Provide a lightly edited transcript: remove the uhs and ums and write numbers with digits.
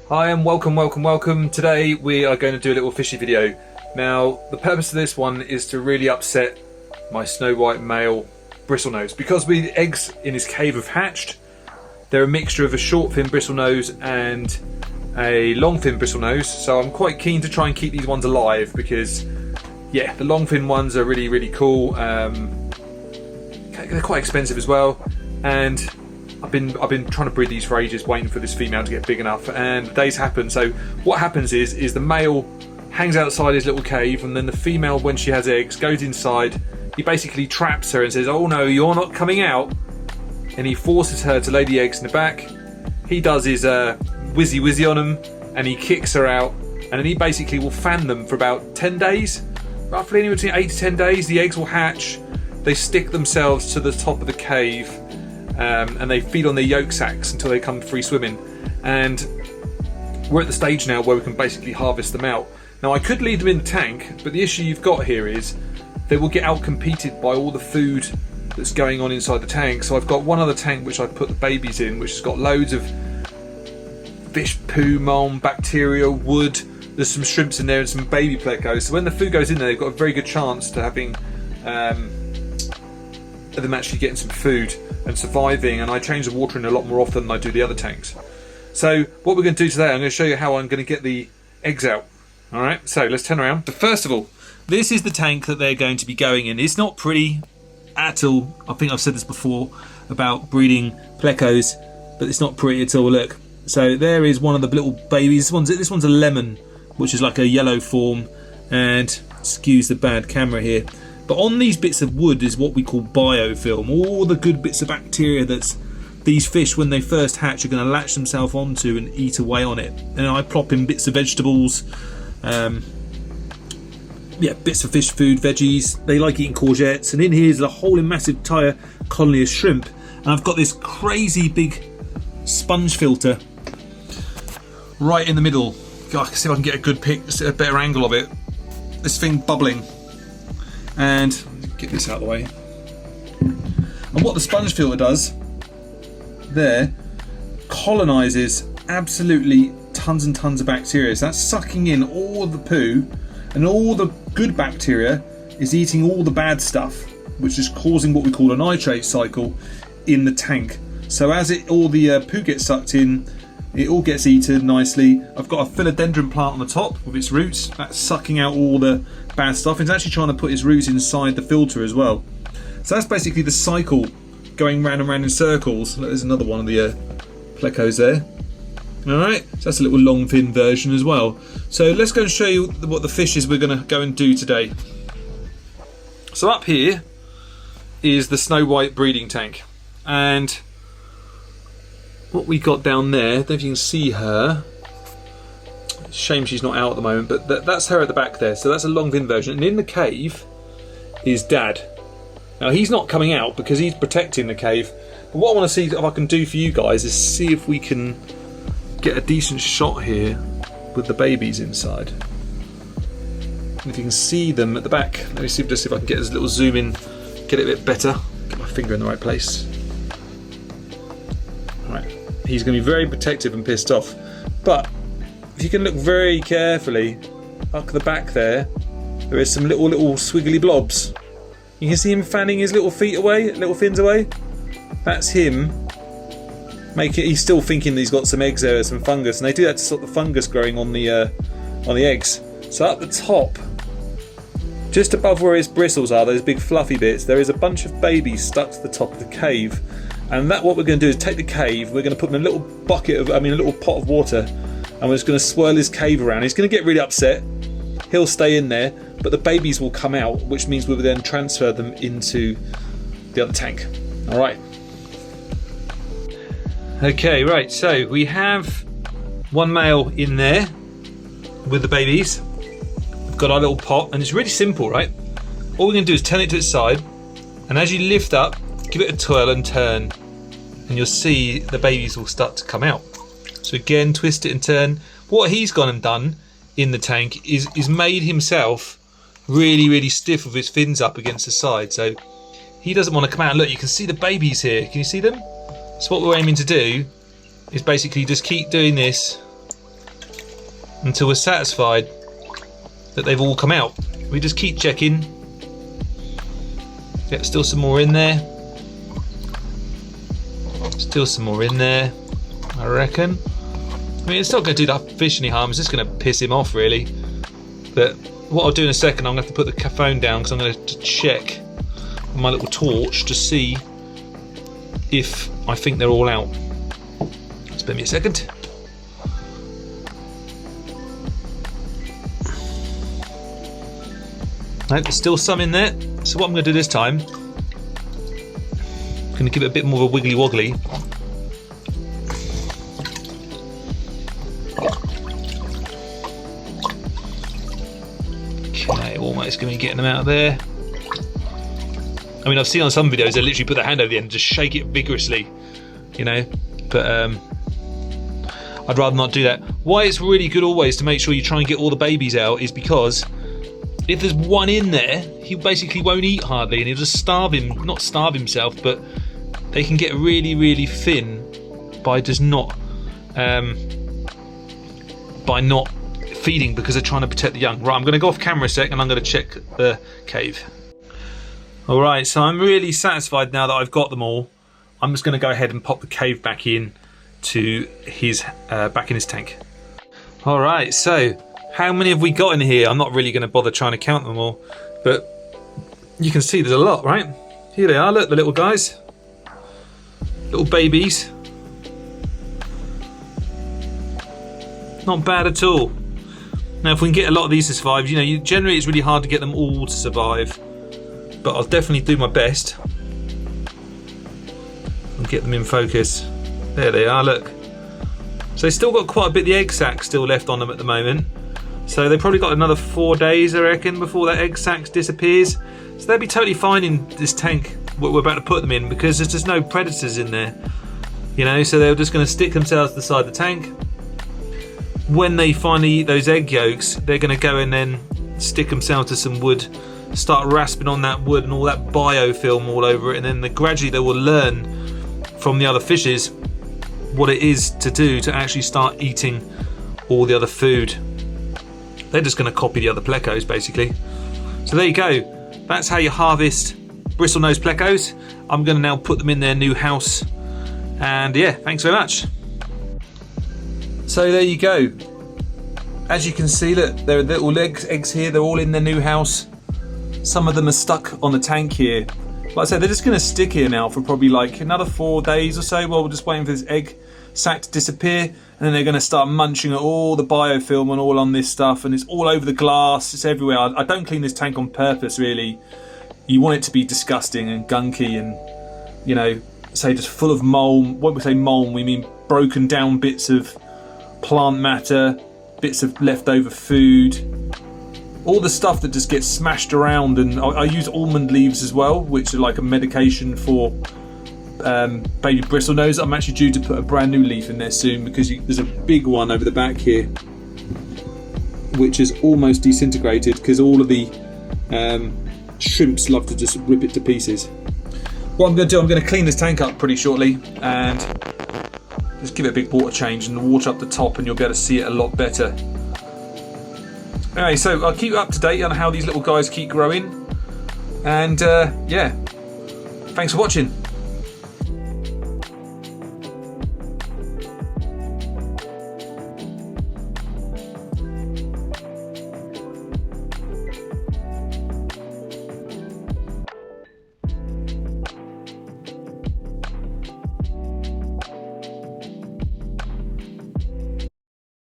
Hi and welcome. Today we are going to do a little fishy video. Now the purpose of this one is to really upset my snow white male bristlenose, because the eggs in his cave have hatched. They're a mixture of a short fin bristlenose and a long fin bristlenose, so I'm quite keen to try and keep these ones alive because yeah, the long fin ones are really cool. They're quite expensive as well, and I've been trying to breed these for ages, waiting for this female to get big enough, and the days happen. So what happens is the male hangs outside his little cave, and then the female, when she has eggs, goes inside. He basically traps her and says, "Oh no, you're not coming out," and he forces her to lay the eggs in the back. He does his whizzy on them, and he kicks her out, and then he basically will fan them for about 10 days, roughly anywhere between 8 to 10 days. The eggs will hatch, they stick themselves to the top of the cave, and they feed on their yolk sacs until they come free swimming. And we're at the stage now where we can basically harvest them out. Now I could leave them in the tank, but the issue you've got here is they will get out competed by all the food that's going on inside the tank. So I've got one other tank which I put the babies in, which has got loads of fish poo, mold, bacteria, wood. There's some shrimps in there and some baby plecos. So when the food goes in there, they've got a very good chance to having them actually getting some food and surviving. And I change the water in a lot more often than I do the other tanks. So what we're going to do today, I'm going to show you how I'm going to get the eggs out. Alright, so let's turn around. So first of all, this is the tank that they're going to be going in. It's not pretty at all. I think I've said this before about breeding plecos, but it's not pretty at all. Look, so there is one of the little babies. This one's a lemon, which is like a yellow form, and excuse the bad camera here, but on these bits of wood is what we call biofilm. All the good bits of bacteria that's these fish, when they first hatch, are going to latch themselves onto and eat away on it. And I plop in bits of vegetables, bits of fish food, veggies. They like eating courgettes, and in here is a whole massive entire colony of shrimp. And I've got this crazy big sponge filter right in the middle. God, I can see if I can get a good a better angle of it. This thing bubbling, and get this out of the way. And what the sponge filter does there, colonizes absolutely tons and tons of bacteria. So that's sucking in all the poo, and all the good bacteria is eating all the bad stuff, which is causing what we call a nitrate cycle in the tank. So as all the poo gets sucked in, it all gets eaten nicely. I've got a philodendron plant on the top with its roots. That's sucking out all the bad stuff. It's actually trying to put its roots inside the filter as well. So that's basically the cycle going round and round in circles. There's another one of the plecos there. Alright, so that's a little long fin version as well. So let's go and show you what the fish is we're going to go and do today. So up here is the snow white breeding tank, and what we got down there, I don't know if you can see her. Shame she's not out at the moment, but that's her at the back there. So that's a long fin version, and in the cave is Dad. Now he's not coming out because he's protecting the cave, but what I want to see if I can do for you guys is see if we can get a decent shot here with the babies inside. And if you can see them at the back, let me see if I can get this little zoom in, get it a bit better, get my finger in the right place. Right, he's going to be very protective and pissed off, but if you can look very carefully up the back there is some little swiggly blobs. You can see him fanning his little feet away, little fins away. That's him. He's still thinking that he's got some eggs there, some fungus, and they do that to stop the fungus growing on the eggs. So at the top, just above where his bristles are, those big fluffy bits, there is a bunch of babies stuck to the top of the cave. And what we're going to do is take the cave, we're going to put them in a little a little pot of water, and we're just going to swirl his cave around. He's going to get really upset. He'll stay in there, but the babies will come out, which means we'll then transfer them into the other tank. All right. Okay, right, so we have one male in there with the babies. We've got our little pot, and it's really simple, right? All we're going to do is turn it to its side, and as you lift up, give it a twirl and turn, and you'll see the babies will start to come out. So again, twist it and turn. What he's gone and done in the tank is made himself really stiff with his fins up against the side, so he doesn't want to come out. Look, you can see the babies here. Can you see them? So what we're aiming to do is basically just keep doing this until we're satisfied that they've all come out. We just keep checking. Yep, still some more in there. Still some more in there, I reckon. I mean, it's not going to do that fish any harm, it's just going to piss him off, really. But what I'll do in a second, I'm going to have to put the phone down because I'm going to check with my little torch to see if I think they're all out. Spare me a second. No, there's still some in there. So what I'm going to do this time, I'm going to give it a bit more of a wiggly woggly. Okay, almost going to be getting them out of there. I mean, I've seen on some videos they literally put their hand over the end and just shake it vigorously, you know, but I'd rather not do that. Why it's really good always to make sure you try and get all the babies out is because if there's one in there, he basically won't eat hardly, and he'll just starve him, not starve himself, but they can get really, really thin by just not feeding because they're trying to protect the young. Right, I'm going to go off camera a sec and I'm going to check the cave. Alright, so I'm really satisfied now that I've got them all. I'm just going to go ahead and pop the cave back in to his back in his tank. Alright, so how many have we got in here? I'm not really going to bother trying to count them all, but you can see there's a lot, right? Here they are, look, the little guys. Little babies. Not bad at all. Now if we can get a lot of these to survive, you know, generally it's really hard to get them all to survive, but I'll definitely do my best and get them in focus. There they are, look. So they've still got quite a bit of the egg sac still left on them at the moment. So they've probably got another 4 days, I reckon, before that egg sac disappears. So they'll be totally fine in this tank what we're about to put them in, because there's just no predators in there. You know, so they're just going to stick themselves to the side of the tank. When they finally eat those egg yolks, they're going to go and then stick themselves to some wood, start rasping on that wood and all that biofilm all over it, and then gradually they will learn from the other fishes what it is to do to actually start eating all the other food. They're just going to copy the other plecos, basically. So there you go. That's how you harvest bristlenose plecos. I'm going to now put them in their new house. And yeah, thanks very much. So there you go. As you can see, look, there are little eggs here. They're all in their new house. Some of them are stuck on the tank here. Like I said, they're just going to stick here now for probably like another 4 days or so while we're just waiting for this egg sac to disappear, and then they're going to start munching at all the biofilm and all on this stuff, and it's all over the glass, it's everywhere. I don't clean this tank on purpose, really. You want it to be disgusting and gunky and, you know, say just full of mold. When we say mold, we mean broken down bits of plant matter, bits of leftover food, all the stuff that just gets smashed around. And I use almond leaves as well, which are like a medication for baby bristlenose. I'm actually due to put a brand new leaf in there soon, because there's a big one over the back here which is almost disintegrated because all of the shrimps love to just rip it to pieces. What I'm going to do, I'm going to clean this tank up pretty shortly and just give it a big water change and water up the top, and you'll be able to see it a lot better. Anyway, so I'll keep you up to date on how these little guys keep growing, and yeah, thanks for watching.